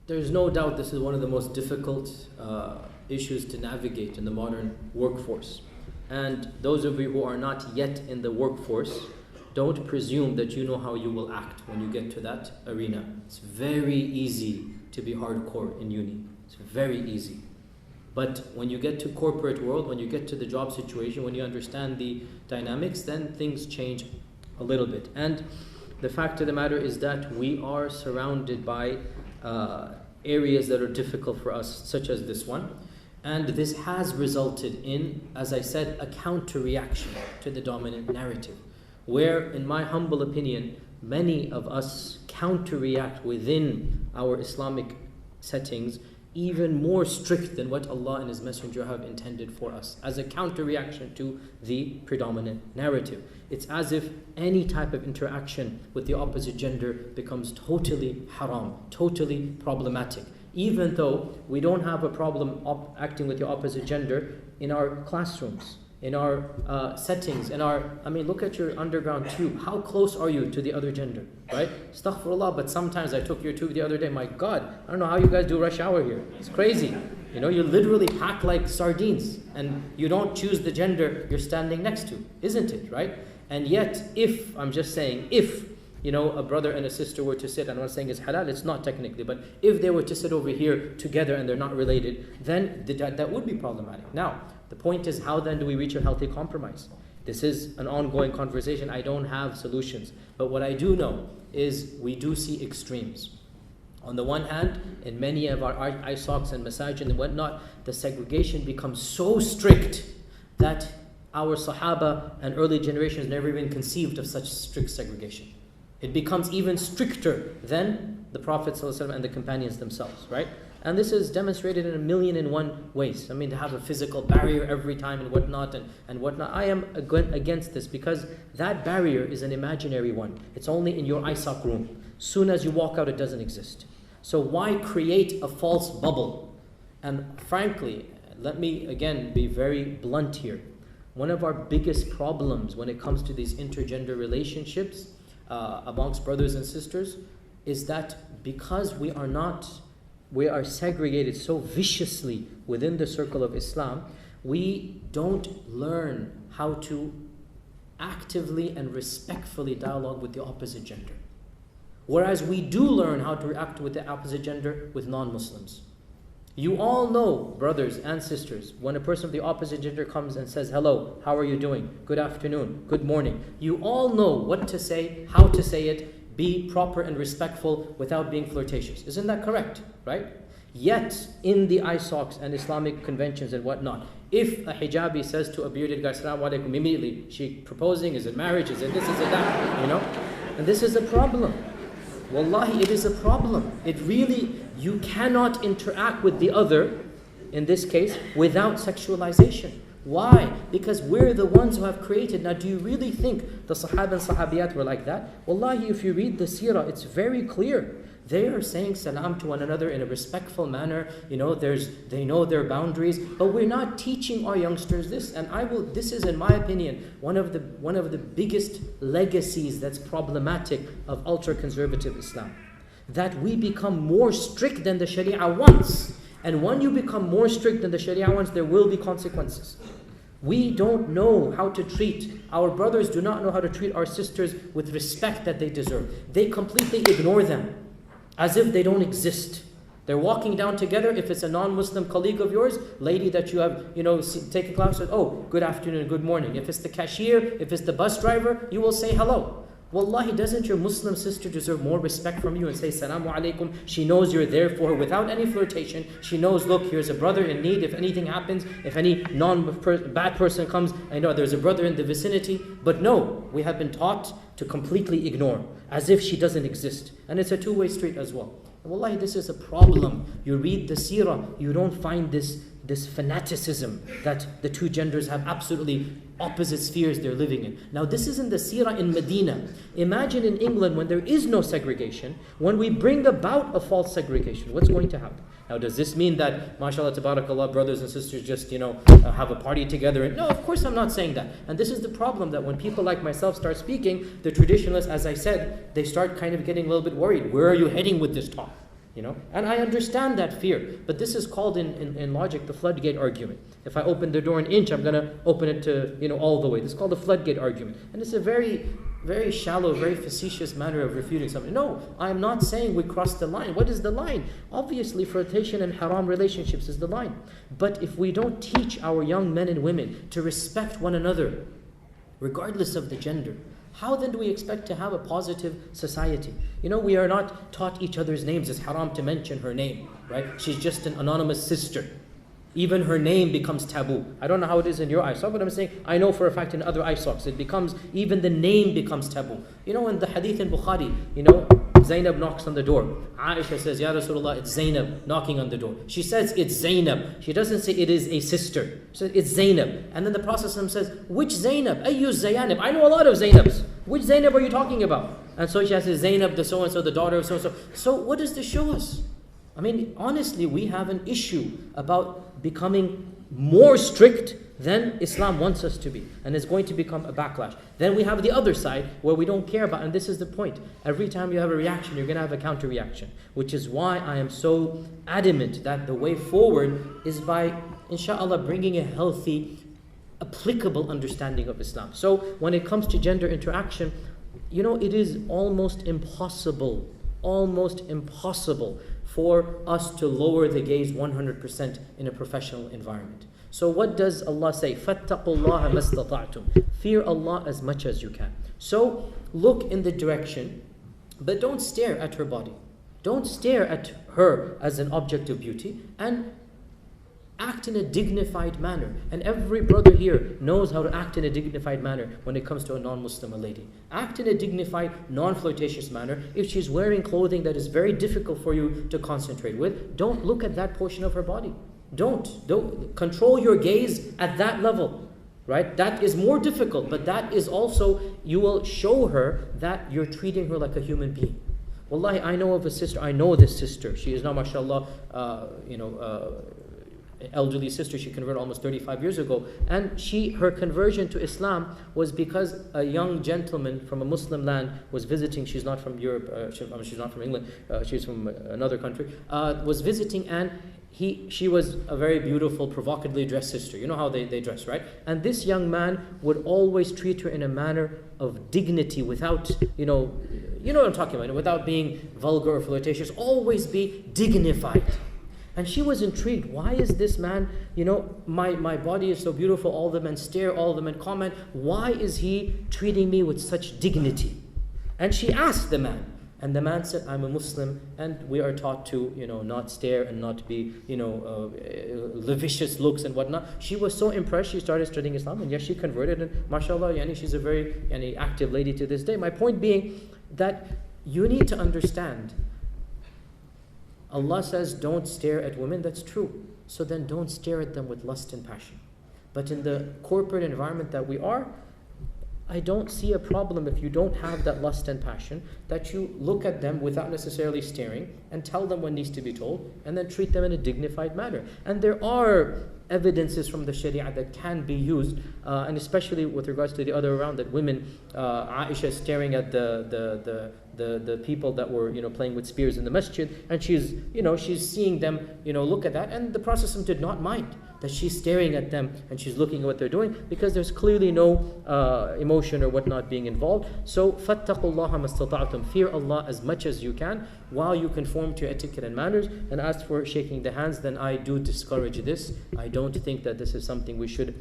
There's no doubt this is one of the most difficult issues to navigate in the modern workforce. And those of you who are not yet in the workforce, don't presume that you know how you will act when you get to that arena. It's very easy to be hardcore in uni. It's very easy. But when you get to corporate world, when you get to the job situation, when you understand the dynamics, then things change a little bit. And the fact of the matter is that we are surrounded by areas that are difficult for us, such as this one. And this has resulted in, as I said, a counter-reaction to the dominant narrative, where, in my humble opinion, many of us counter-react within our Islamic settings even more strict than what Allah and His Messenger have intended for us, as a counter-reaction to the predominant narrative. It's as if any type of interaction with the opposite gender becomes totally haram, totally problematic, even though we don't have a problem acting with the opposite gender in our classrooms, in our settings, look at your underground tube. How close are you to the other gender, right? Astaghfirullah, but sometimes I took your tube the other day. My God, I don't know how you guys do rush hour here. It's crazy. You know, you're literally packed like sardines, and you don't choose the gender you're standing next to, isn't it, right? And yet, if a brother and a sister were to sit, I'm not saying it's halal, it's not technically, but if they were to sit over here together and they're not related, then that would be problematic. Now, the point is, how then do we reach a healthy compromise? This is an ongoing conversation. I don't have solutions. But what I do know is we do see extremes. On the one hand, in many of our ISOCs and masajid and whatnot, the segregation becomes so strict that our Sahaba and early generations never even conceived of such strict segregation. It becomes even stricter than the Prophet ﷺ and the companions themselves, right? And this is demonstrated in 1,000,001 ways. To have a physical barrier every time and whatnot and whatnot. I am against this because that barrier is an imaginary one. It's only in your ISOC room. Soon as you walk out, it doesn't exist. So why create a false bubble? And frankly, let me again be very blunt here. One of our biggest problems when it comes to these intergender relationships amongst brothers and sisters is that because we are segregated so viciously within the circle of Islam, we don't learn how to actively and respectfully dialogue with the opposite gender. Whereas we do learn how to react with the opposite gender with non-Muslims. You all know, brothers and sisters, when a person of the opposite gender comes and says, hello, how are you doing? Good afternoon, good morning. You all know what to say, how to say it, be proper and respectful without being flirtatious. Isn't that correct? Right? Yet, in the ISOCs and Islamic conventions and whatnot, if a hijabi says to a bearded guy, Assalamu alaikum, immediately, she proposing, is it marriage, is it this, is it that, And this is a problem. Wallahi, it is a problem. You cannot interact with the other, in this case, without sexualization. Why? Because we're the ones who have created. Now, do you really think the Sahabah and Sahabiyat were like that? Wallahi, if you read the Seerah, it's very clear. They are saying salam to one another in a respectful manner. They know their boundaries. But we're not teaching our youngsters this. And this is, in my opinion, one of the biggest legacies that's problematic of ultra-conservative Islam. That we become more strict than the Sharia wants. And when you become more strict than the Sharia wants, there will be consequences. We don't know how to treat, our brothers do not know how to treat our sisters with respect that they deserve. They completely ignore them as if they don't exist. They're walking down together. If it's a non-Muslim colleague of yours, lady that you have, take a class with, oh, good afternoon, good morning. If it's the cashier, if it's the bus driver, you will say hello. Wallahi, doesn't your Muslim sister deserve more respect from you and say Salamu alaikum? She knows you're there for her without any flirtation. She knows, look, here's a brother in need. If anything happens, if any bad person comes, I know there's a brother in the vicinity. But no, we have been taught to completely ignore, as if she doesn't exist. And it's a two-way street as well. And wallahi, this is a problem. You read the Seerah, you don't find this fanaticism that the two genders have absolutely opposite spheres they're living in. Now, this is in the Seerah in Medina. Imagine in England when there is no segregation, when we bring about a false segregation, what's going to happen? Now, does this mean that, mashallah, tabarakallah, brothers and sisters just, have a party together? No, of course I'm not saying that. And this is the problem, that when people like myself start speaking, the traditionalists, as I said, they start kind of getting a little bit worried. Where are you heading with this talk? And I understand that fear, but this is called in logic the floodgate argument. If I open the door an inch, I'm going to open it to all the way. This is called the floodgate argument, and it's a very, very shallow, very facetious manner of refuting something. No, I am not saying we crossed the line. What is the line? Obviously, flirtation and haram relationships is the line. But if we don't teach our young men and women to respect one another, regardless of the gender, how then do we expect to have a positive society? We are not taught each other's names. It's haram to mention her name, right? She's just an anonymous sister. Even her name becomes taboo. I don't know how it is in your ISOC, but I'm saying I know for a fact in other ISOCs it becomes, even the name becomes taboo. In the hadith in Bukhari, Zainab knocks on the door. Aisha says, Ya Rasulullah, it's Zainab knocking on the door. She says it's Zainab. She doesn't say it is a sister. She says it's Zainab. And then the Prophet says, which Zainab? Ayyu Zaynab. I know a lot of Zainabs. Which Zainab are you talking about? And so she says Zainab, the so-and-so, the daughter of so-and-so. So what does this show us? I mean, honestly, we have an issue about becoming more strict than Islam wants us to be. And it's going to become a backlash. Then we have the other side where we don't care about, and this is the point. Every time you have a reaction, you're going to have a counter-reaction. Which is why I am so adamant that the way forward is by, inshallah, bringing a healthy, applicable understanding of Islam. So when it comes to gender interaction, it is almost impossible for us to lower the gaze 100% in a professional environment. So what does Allah say? فَاتَّقُوا اللَّهَ مَا اسْتَطَعْتُمْ. Fear Allah as much as you can. So look in the direction, but don't stare at her body. Don't stare at her as an object of beauty, and act in a dignified manner. And every brother here knows how to act in a dignified manner when it comes to a non-Muslim lady. Act in a dignified, non-flirtatious manner. If she's wearing clothing that is very difficult for you to concentrate with, don't look at that portion of her body. Don't control your gaze at that level, right? That is more difficult, but that is also, you will show her that you're treating her like a human being. Wallahi, I know of a sister, I know this sister. She is now, mashallah, elderly sister. She converted almost 35 years ago, and her conversion to Islam was because a young gentleman from a Muslim land was visiting. She's not from Europe, she's not from England, she's from another country, was visiting, and she was a very beautiful, provocatively dressed sister. You know how they dress, right? And this young man would always treat her in a manner of dignity, without, you know what I'm talking about, without being vulgar or flirtatious, always be dignified. And she was intrigued. Why is this man, my body is so beautiful, all the men stare, all the men comment. Why is he treating me with such dignity? And she asked the man. And the man said, I'm a Muslim, and we are taught to, not stare and not be, lascivious looks and whatnot. She was so impressed, she started studying Islam, and yes, she converted, and mashallah, she's a very active lady to this day. My point being that you need to understand, Allah says, don't stare at women. That's true. So then don't stare at them with lust and passion. But in the corporate environment that we are, I don't see a problem if you don't have that lust and passion, that you look at them without necessarily staring and tell them what needs to be told, and then treat them in a dignified manner. And there are evidences from the Sharia that can be used, and especially with regards to the other round, that women, Aisha is staring at the people that were playing with spears in the masjid, and she's seeing them look at that, and the Prophet did not mind that she's staring at them and she's looking at what they're doing, because there's clearly no emotion or whatnot being involved. So فَاتَّقُوا اللَّهَ مَا اسْتَطَعْتُمْ. Fear Allah as much as you can while you conform to etiquette and manners. And as for shaking the hands, then I do discourage this. I don't think that this is something we should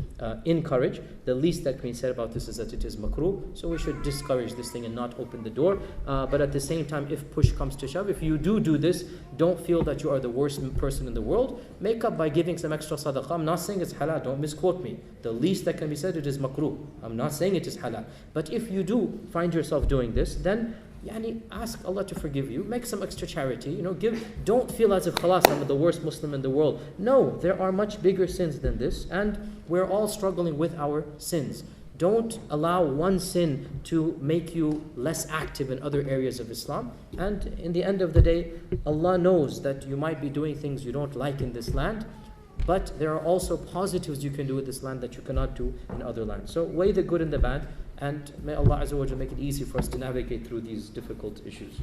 encourage. The least that can be said about this is that it is makruh. So we should discourage this thing and not open the door. But at the same time, if push comes to shove, if you do this, don't feel that you are the worst person in the world. Make up by giving some extra sadaqah. I'm not saying it's halal, don't misquote me. The least that can be said, it is makruh. I'm not saying it is halal. But if you do find yourself doing this, then ask Allah to forgive you. Make some extra charity. Don't feel as if khalas, I'm the worst Muslim in the world. No, there are much bigger sins than this, and we're all struggling with our sins. Don't allow one sin to make you less active in other areas of Islam. And in the end of the day, Allah knows that you might be doing things you don't like in this land, but there are also positives you can do with this land that you cannot do in other lands. So weigh the good and the bad, and may Allah Azza wa Jalla make it easy for us to navigate through these difficult issues.